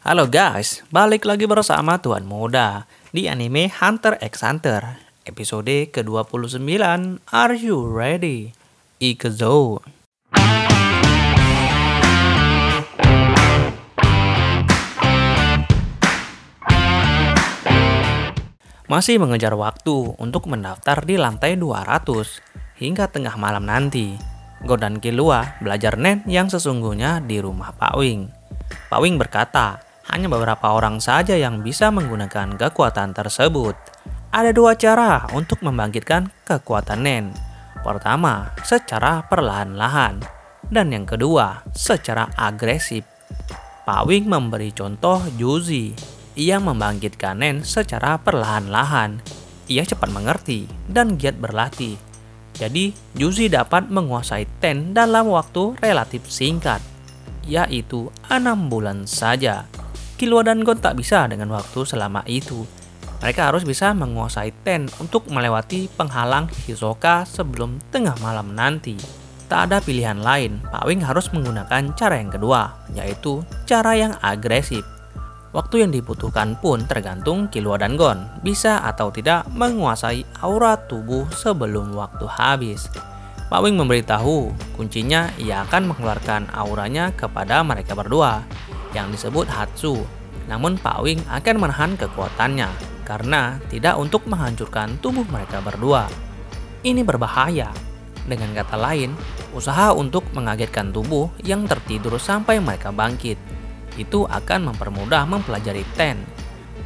Halo guys, balik lagi bersama Tuan Muda di anime Hunter x Hunter, episode ke-29. Are you ready? Ikuzo. Masih mengejar waktu untuk mendaftar di lantai 200 hingga tengah malam nanti. Gon dan Killua belajar nen yang sesungguhnya di rumah Pak Wing. Pak Wing berkata, hanya beberapa orang saja yang bisa menggunakan kekuatan tersebut. Ada dua cara untuk membangkitkan kekuatan nen. Pertama, secara perlahan-lahan. Dan yang kedua, secara agresif. Pak Wing memberi contoh Yuzi. Ia membangkitkan nen secara perlahan-lahan. Ia cepat mengerti dan giat berlatih. Jadi, Yuzi dapat menguasai Ten dalam waktu relatif singkat, yaitu 6 bulan saja. Killua dan Gon tak bisa dengan waktu selama itu. Mereka harus bisa menguasai Ten untuk melewati penghalang Hisoka sebelum tengah malam nanti. Tak ada pilihan lain, Pak Wing harus menggunakan cara yang kedua, yaitu cara yang agresif. Waktu yang dibutuhkan pun tergantung Killua dan Gon bisa atau tidak menguasai aura tubuh sebelum waktu habis. Pak Wing memberitahu kuncinya ia akan mengeluarkan auranya kepada mereka berdua yang disebut Hatsu. Namun Pak Wing akan menahan kekuatannya karena tidak untuk menghancurkan tubuh mereka berdua. Ini berbahaya. Dengan kata lain, usaha untuk mengagetkan tubuh yang tertidur sampai mereka bangkit itu akan mempermudah mempelajari Ten.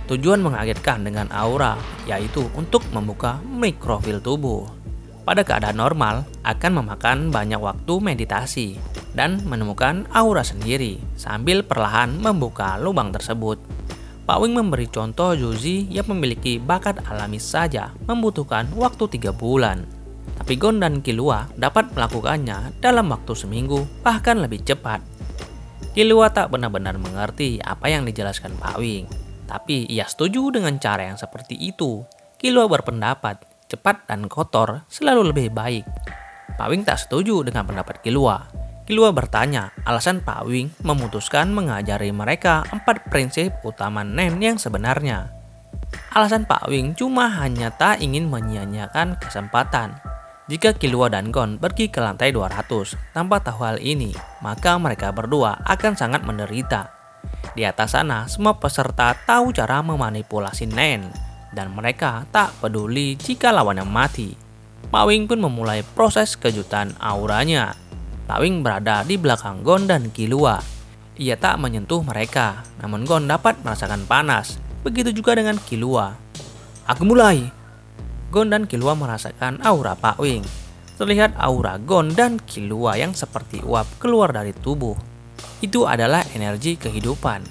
Tujuan mengagetkan dengan aura yaitu untuk membuka mikrofil tubuh. Pada keadaan normal akan memakan banyak waktu meditasi dan menemukan aura sendiri sambil perlahan membuka lubang tersebut. Pak Wing memberi contoh Yuzi yang memiliki bakat alami saja membutuhkan waktu 3 bulan. Tapi Gon dan Killua dapat melakukannya dalam waktu seminggu bahkan lebih cepat. Killua tak benar-benar mengerti apa yang dijelaskan Pak Wing, tapi ia setuju dengan cara yang seperti itu. Killua berpendapat cepat dan kotor selalu lebih baik. Pak Wing tak setuju dengan pendapat Killua. Killua bertanya alasan Pak Wing memutuskan mengajari mereka 4 prinsip utama nen yang sebenarnya. Alasan Pak Wing cuma hanya tak ingin menyia-nyiakan kesempatan. Jika Killua dan Gon pergi ke lantai 200 tanpa tahu hal ini, maka mereka berdua akan sangat menderita. Di atas sana, semua peserta tahu cara memanipulasi nen, dan mereka tak peduli jika lawannya mati. Pak Wing pun memulai proses kejutan auranya. Pak Wing berada di belakang Gon dan Killua. Ia tak menyentuh mereka, namun Gon dapat merasakan panas. Begitu juga dengan Killua. Aku mulai. Gon dan Killua merasakan aura Pak Wing. Terlihat aura Gon dan Killua yang seperti uap keluar dari tubuh. Itu adalah energi kehidupan.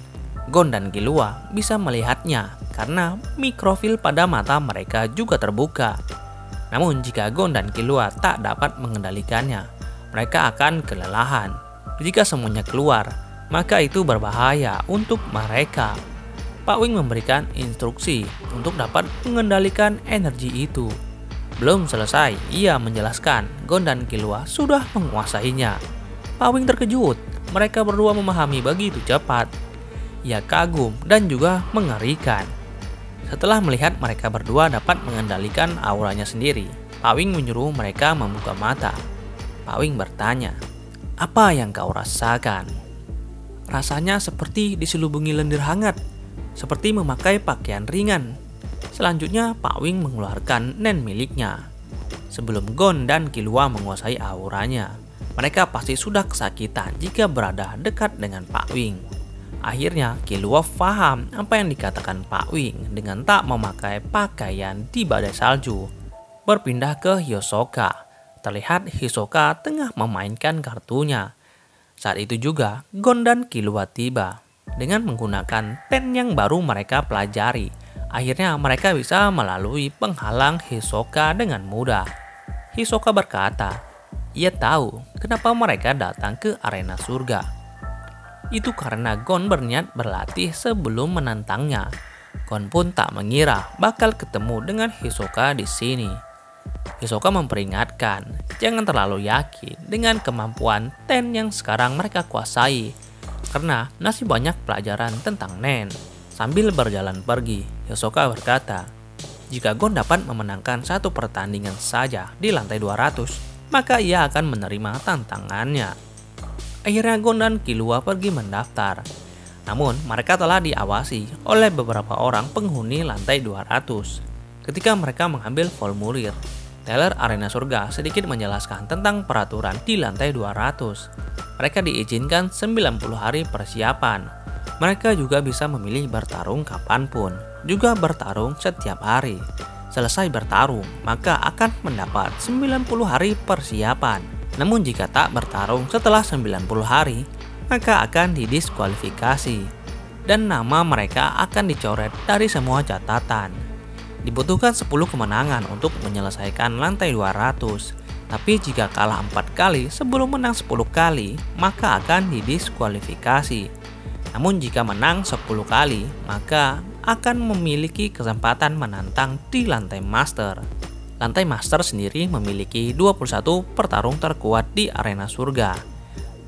Gon dan Killua bisa melihatnya karena mikrofil pada mata mereka juga terbuka. Namun jika Gon dan Killua tak dapat mengendalikannya, mereka akan kelelahan. Jika semuanya keluar, maka itu berbahaya untuk mereka. Pak Wing memberikan instruksi untuk dapat mengendalikan energi itu. Belum selesai, ia menjelaskan Gon dan Killua sudah menguasainya. Pak Wing terkejut, mereka berdua memahami begitu cepat. Ia kagum dan juga mengerikan. Setelah melihat mereka berdua dapat mengendalikan auranya sendiri, Pak Wing menyuruh mereka membuka mata. Pak Wing bertanya, "Apa yang kau rasakan?" "Rasanya seperti diselubungi lendir hangat, seperti memakai pakaian ringan." Selanjutnya Pak Wing mengeluarkan nen miliknya. Sebelum Gon dan Killua menguasai auranya, mereka pasti sudah kesakitan jika berada dekat dengan Pak Wing. Akhirnya Killua paham apa yang dikatakan Pak Wing dengan tak memakai pakaian di badai salju. Berpindah ke Hisoka. Terlihat Hisoka tengah memainkan kartunya. Saat itu juga Gon dan Killua tiba. Dengan menggunakan Ten yang baru mereka pelajari, akhirnya mereka bisa melalui penghalang Hisoka dengan mudah. Hisoka berkata, ia tahu kenapa mereka datang ke arena surga. Itu karena Gon berniat berlatih sebelum menantangnya. Gon pun tak mengira bakal ketemu dengan Hisoka di sini. Hisoka memperingatkan, jangan terlalu yakin dengan kemampuan Ten yang sekarang mereka kuasai. karena masih banyak pelajaran tentang Nen. Sambil berjalan pergi, Hisoka berkata, jika Gon dapat memenangkan satu pertandingan saja di lantai 200, maka ia akan menerima tantangannya. Akhirnya Gon dan Killua pergi mendaftar. Namun mereka telah diawasi oleh beberapa orang penghuni lantai 200. Ketika mereka mengambil formulir, teller arena surga sedikit menjelaskan tentang peraturan di lantai 200. Mereka diizinkan 90 hari persiapan. Mereka juga bisa memilih bertarung kapanpun, juga bertarung setiap hari. Selesai bertarung, maka akan mendapat 90 hari persiapan. Namun jika tak bertarung setelah 90 hari, maka akan didiskualifikasi dan nama mereka akan dicoret dari semua catatan. Dibutuhkan 10 kemenangan untuk menyelesaikan lantai 200, tapi jika kalah 4 kali sebelum menang 10 kali, maka akan didiskualifikasi. Namun jika menang 10 kali, maka akan memiliki kesempatan menantang di lantai master. Lantai master sendiri memiliki 21 pertarung terkuat di arena surga.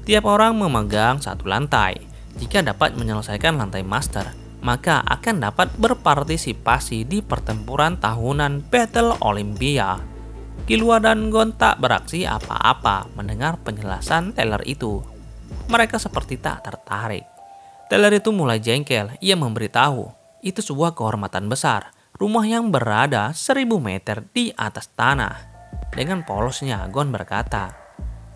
Tiap orang memegang satu lantai. Jika dapat menyelesaikan lantai master, maka akan dapat berpartisipasi di pertempuran tahunan Battle Olympia. Killua dan Gon tak beraksi apa-apa mendengar penjelasan teller itu. Mereka seperti tak tertarik. Teller itu mulai jengkel. Ia memberitahu, itu sebuah kehormatan besar. Rumah yang berada 1000 meter di atas tanah. Dengan polosnya, Gon berkata,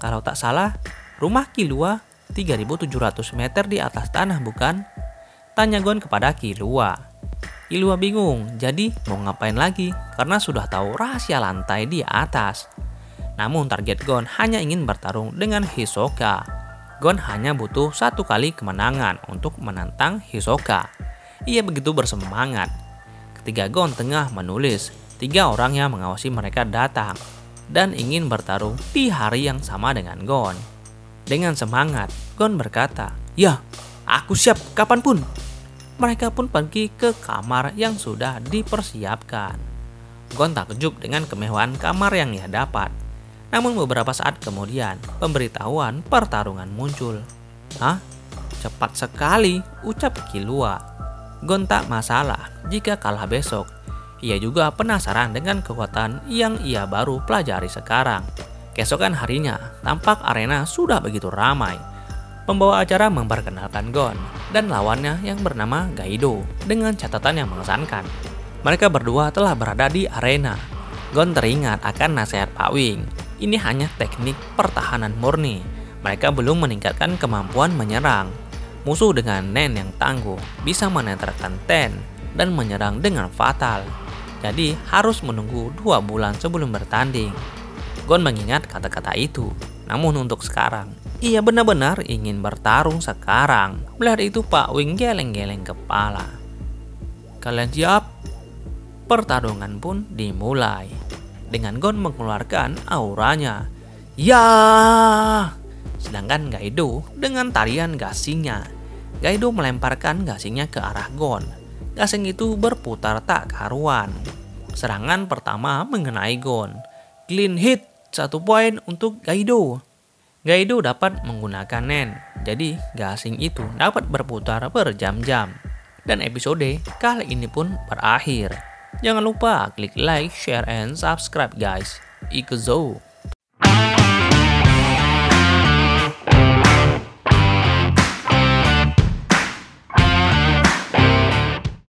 kalau tak salah, rumah Killua 3.700 meter di atas tanah, bukan? Tanya Gon kepada Killua. Killua bingung, jadi mau ngapain lagi karena sudah tahu rahasia lantai di atas. Namun target Gon hanya ingin bertarung dengan Hisoka. Gon hanya butuh 1 kali kemenangan untuk menantang Hisoka. Ia begitu bersemangat. Ketika Gon tengah menulis, 3 orang yang mengawasi mereka datang dan ingin bertarung di hari yang sama dengan Gon. Dengan semangat, Gon berkata, ya, aku siap kapanpun. Mereka pun pergi ke kamar yang sudah dipersiapkan. Gon takjub dengan kemewahan kamar yang ia dapat. Namun beberapa saat kemudian, pemberitahuan pertarungan muncul. Hah? Cepat sekali, ucap Killua. Gon tak masalah jika kalah besok. Ia juga penasaran dengan kekuatan yang ia baru pelajari sekarang. Keesokan harinya, tampak arena sudah begitu ramai. Pembawa acara memperkenalkan Gon dan lawannya yang bernama Gaido dengan catatan yang mengesankan. Mereka berdua telah berada di arena. Gon teringat akan nasihat Pak Wing. Ini hanya teknik pertahanan murni. Mereka belum meningkatkan kemampuan menyerang. Musuh dengan Nen yang tangguh bisa menetralkan Ten dan menyerang dengan fatal. Jadi harus menunggu 2 bulan sebelum bertanding. Gon mengingat kata-kata itu. Namun untuk sekarang, ia benar-benar ingin bertarung sekarang. Melihat itu Pak Wing geleng-geleng kepala. Kalian siap? Pertarungan pun dimulai. Dengan Gon mengeluarkan auranya. Ya! Sedangkan Gaido dengan tarian gasingnya. Gaido melemparkan gasingnya ke arah Gon. Gasing itu berputar tak karuan. Serangan pertama mengenai Gon. Clean hit, 1 poin untuk Gaido. Gaido dapat menggunakan Nen, jadi gasing itu dapat berputar berjam-jam. Dan episode kali ini pun berakhir. Jangan lupa klik like, share, and subscribe guys. Ikuzo!